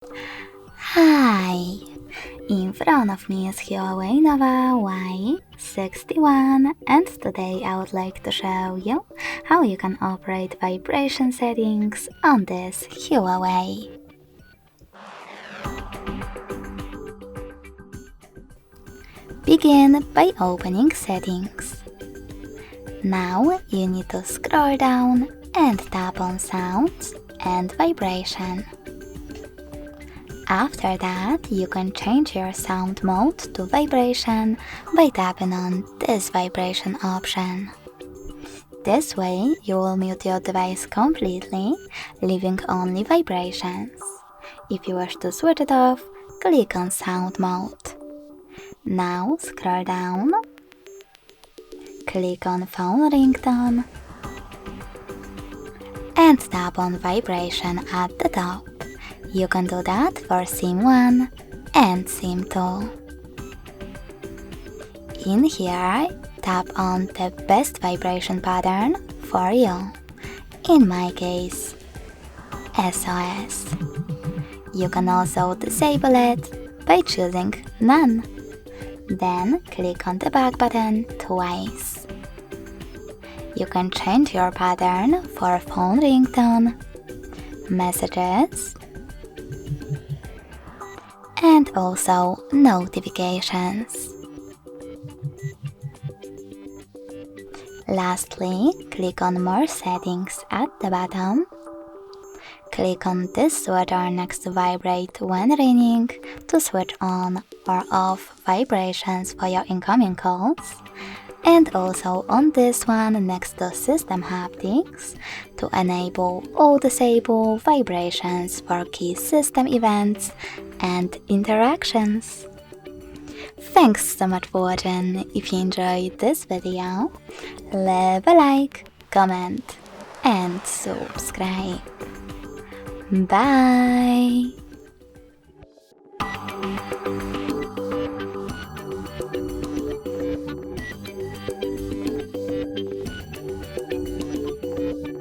Hi! In front of me is HUAWEI NOVA Y61, and today I would like to show you how you can operate vibration settings on this HUAWEI. Begin by opening Settings. Now you need to scroll down and tap on Sounds and Vibration. After that, you can change your sound mode to vibration by tapping on this vibration option. This way, you will mute your device completely, leaving only vibrations. If you wish to switch it off, click on sound mode. Now scroll down, click on phone ringtone, and tap on vibration at the top. You can do that for SIM 1 and SIM 2. In here, tap on the best vibration pattern for you. In my case, SOS. You can also disable it by choosing None. Then click on the back button twice. You can change your pattern for phone ringtone, messages, and also notifications. Lastly, click on More Settings at the bottom. Click on this sweater next to Vibrate when ringing to switch on or off vibrations for your incoming calls, and also on this one next to System Haptics to enable or disable vibrations for key system events and interactions. Thanks so much for watching. If you enjoyed this video, leave a like, comment and subscribe. Bye!